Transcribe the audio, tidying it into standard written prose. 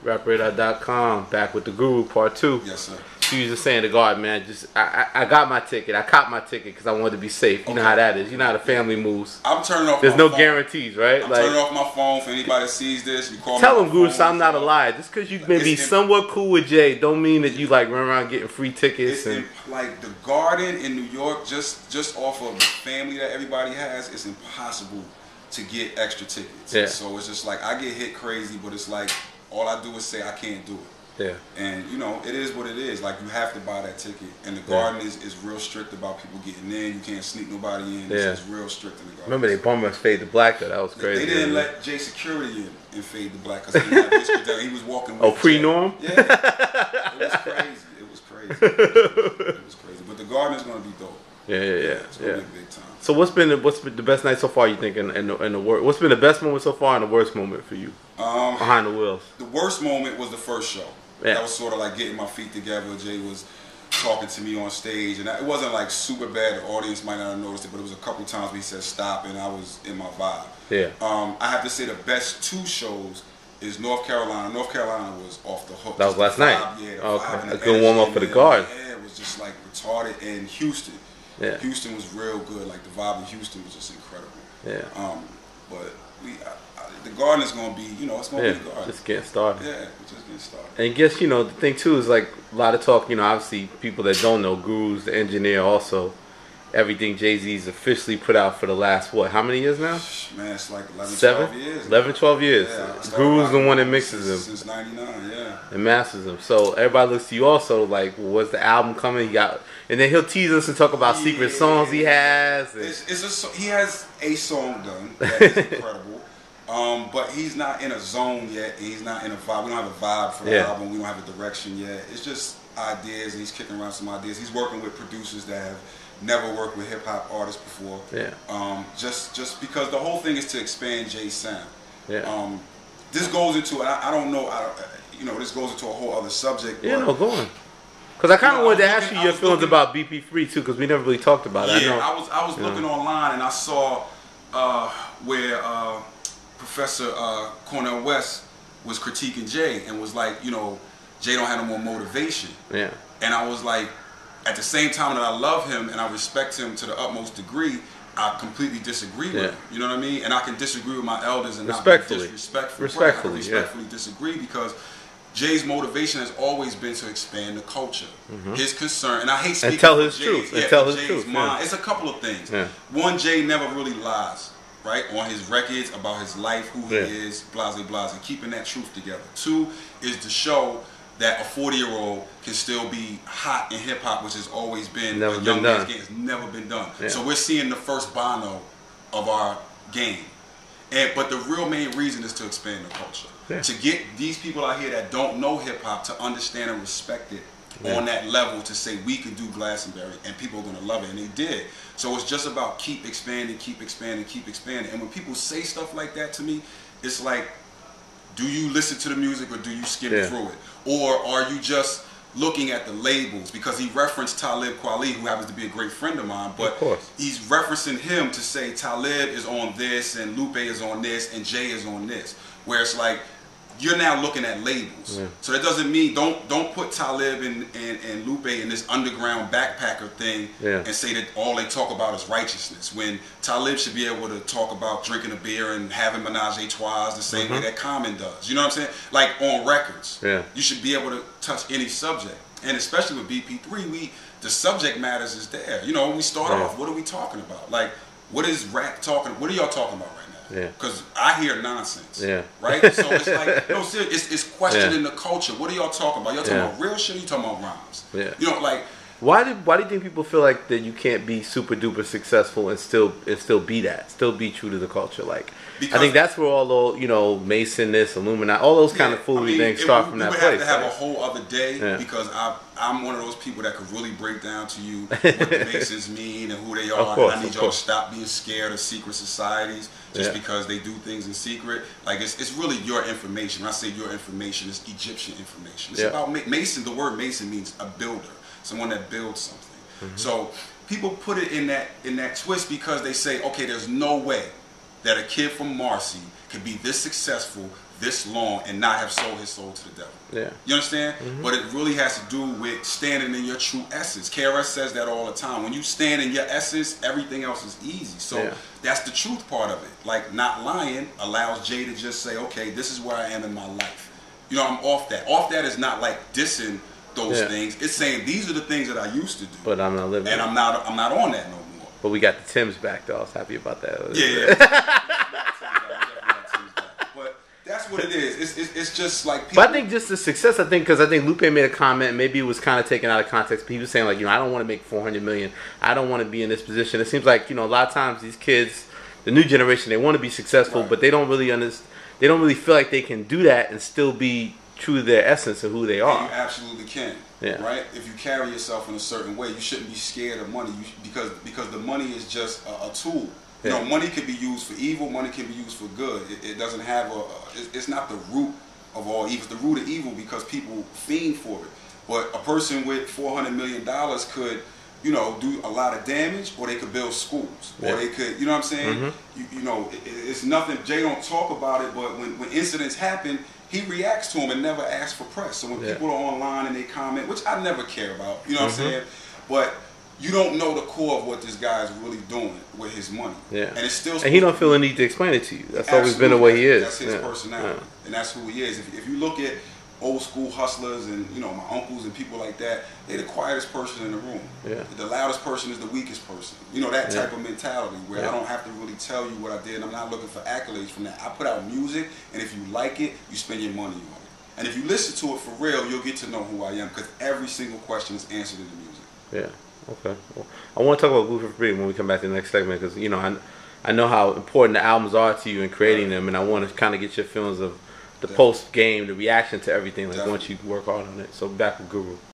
Rapradar.com, back with the Guru Part 2. Yes, sir. So you just saying to God, man, I got my ticket. I caught my ticket because I wanted to be safe. You know how that is. You know how the family moves. I'm turning off There's my no phone. guarantees, right? I'm turning off my phone. For anybody that sees this, you call tell me. them, Guru, so I'm not a liar. Just because you may be somewhat cool with Jay, don't mean that you like run around getting free tickets. Like the Garden in New York, just off of the family that everybody has, it's impossible to get extra tickets. Yeah. So it's just like I get hit crazy, but it's like all I do is say I can't do it. Yeah. And you know, it is what it is. Like you have to buy that ticket. And the Garden is real strict about people getting in. You can't sneak nobody in. It's real strict in the Garden. Remember they bumped us Fade to Black though. That was crazy. They didn't let Jay Security in Fade to Black because he was walking with pre-norm? Yeah. It was crazy. It was crazy. It was crazy. But the Garden is gonna be dope. Yeah. It's gonna be big time. So what's been the best night so far, you think, in the worst? What's been the best moment so far and the worst moment for you? Behind the wheels. The worst moment was the first show. Yeah. That was sort of like getting my feet together. Jay was talking to me on stage, and it wasn't like super bad. The audience might not have noticed it, but it was a couple times where he said stop, and I was in my vibe. Yeah. I have to say the best two shows is North Carolina. North Carolina was off the hook. That was last night. Yeah. Okay. A good warm up for the Guard. Yeah, it was just like retarded. And Houston. Yeah. Houston was real good. Like the vibe in Houston was just incredible. Yeah. But the Garden is going to be, you know, it's going to be the Garden. Just getting started. Yeah, we're just getting started. And I guess, you know, the thing too is like a lot of talk, you know, obviously people that don't know, Guru's the engineer also. Everything Jay-Z's officially put out for the last, what, how many years now? Man, it's like 11, 12 years. 11, 12 years. Yeah, Guru's the one that mixes them. Since 99, yeah. And masters them. So everybody looks to you also like, well, when's the album coming? And then he'll tease us and talk about secret songs he has. He has a song done that is incredible. But he's not in a zone yet. He's not in a vibe. We don't have a vibe for the album. We don't have a direction yet. It's just ideas, and he's kicking around some ideas. He's working with producers that have never worked with hip hop artists before. Yeah. Just because the whole thing is to expand Jay's sound. Yeah. This goes into I don't know. You know, this goes into a whole other subject. Yeah, no, go on. Because I kind of wanted to ask you your feelings about BP3 too, because we never really talked about it. Yeah, I was looking online and I saw where Professor Cornel West was critiquing Jay and was like, you know, Jay don't have no more motivation. Yeah. And I was like, at the same time that I love him and I respect him to the utmost degree, I completely disagree with him. You know what I mean? And I can disagree with my elders and not be disrespectful. Respectfully, I can respectfully disagree because Jay's motivation has always been to expand the culture. His concern, and I hate speaking and tell for his Jay, truth. Yeah, and tell his Jay's truth. mind. It's a couple of things. One, Jay never really lies, right? On his records about his life, who he is, blase, blase, keeping that truth together. Two is to show that a 40-year-old can still be hot in hip hop, which has always been a young man's game. It's never been done. So we're seeing the first Bono of our game. But the real main reason is to expand the culture. To get these people out here that don't know hip hop to understand and respect it on that level, to say we can do Glastonbury and people are going to love it, and they did. So it's just about keep expanding, keep expanding, keep expanding. And when people say stuff like that to me, it's like, do you listen to the music or do you skim through it? Or are you just looking at the labels? Because he referenced Talib Kweli, who happens to be a great friend of mine, but he's referencing him to say Talib is on this and Lupe is on this and Jay is on this. Where it's like, you're now looking at labels. So that doesn't mean, don't put Talib and Lupe in this underground backpacker thing and say that all they talk about is righteousness, when Talib should be able to talk about drinking a beer and having menage a trois the same way that Common does. You know what I'm saying? Like on records. You should be able to touch any subject. And especially with BP3, the subject matters is there. You know, when we start off, what are we talking about? Like, what is rap talking, what are y'all talking about right now? Because I hear nonsense, right? So it's like, no, seriously, it's questioning the culture. What are y'all talking about? Y'all talking about real shit or you talking about rhymes? You know, like, why do you think people feel like that you can't be super duper successful and still be that, still be true to the culture? Like, because I think that's where all the, you know, Mason, this, Illuminati, all those kind of foolery things start from that place. We would have to have a whole other day because I'm one of those people that could really break down to you what the Masons mean and who they are. And I need y'all to stop being scared of secret societies just because they do things in secret. Like, it's really your information. When I say your information, it's Egyptian information. It's about Mason. The word Mason means a builder, someone that builds something. So people put it in that twist because they say, okay, there's no way that a kid from Marcy could be this successful, this long and not have sold his soul to the devil. Yeah. You understand? But it really has to do with standing in your true essence. KRS says that all the time. When you stand in your essence, everything else is easy. So that's the truth part of it. Like, not lying allows Jay to just say, okay, this is where I am in my life. You know, I'm off that. Off that is not like dissing those things. It's saying these are the things that I used to do. But I'm not living. And I'm not on that no more. But we got the Timbs back though. I was happy about that. Yeah. But that's what it is. It's just like people. But I think just the success, because I think Lupe made a comment, maybe it was kind of taken out of context, but he was saying like, I don't want to make 400 million. I don't want to be in this position. It seems like, a lot of times these kids, the new generation, they want to be successful, but they don't really understand. They don't really feel like they can do that and still be true to their essence of who they are. And you absolutely can. Yeah. Right? If you carry yourself in a certain way, you shouldn't be scared of money because the money is just a tool. You know, money can be used for evil, money can be used for good. It doesn't have it's not the root of all evil. It's the root of evil because people fiend for it. But a person with $400 million could, do a lot of damage, or they could build schools, or they could, you know what I'm saying? It's nothing. Jay don't talk about it, but when incidents happen, he reacts to them and never asks for press. So when people are online and they comment, which I never care about, you know what I'm saying? But you don't know the core of what this guy is really doing with his money. Yeah. And it's still. And he don't feel the need to explain it to you. That's always been the way he is. That's his personality, and that's who he is. If you look at old school hustlers and my uncles and people like that, they're the quietest person in the room. Yeah. The loudest person is the weakest person. That type of mentality where I don't have to really tell you what I did. And I'm not looking for accolades from that. I put out music, and if you like it, you spend your money on it. And if you listen to it for real, you'll get to know who I am because every single question is answered in the music. Yeah. Okay. Well, I want to talk about Blue for Freedom when we come back to the next segment because I know how important the albums are to you in creating them, and I want to kind of get your feelings of the post game, the reaction to everything, like once you work hard on it. So back with Guru.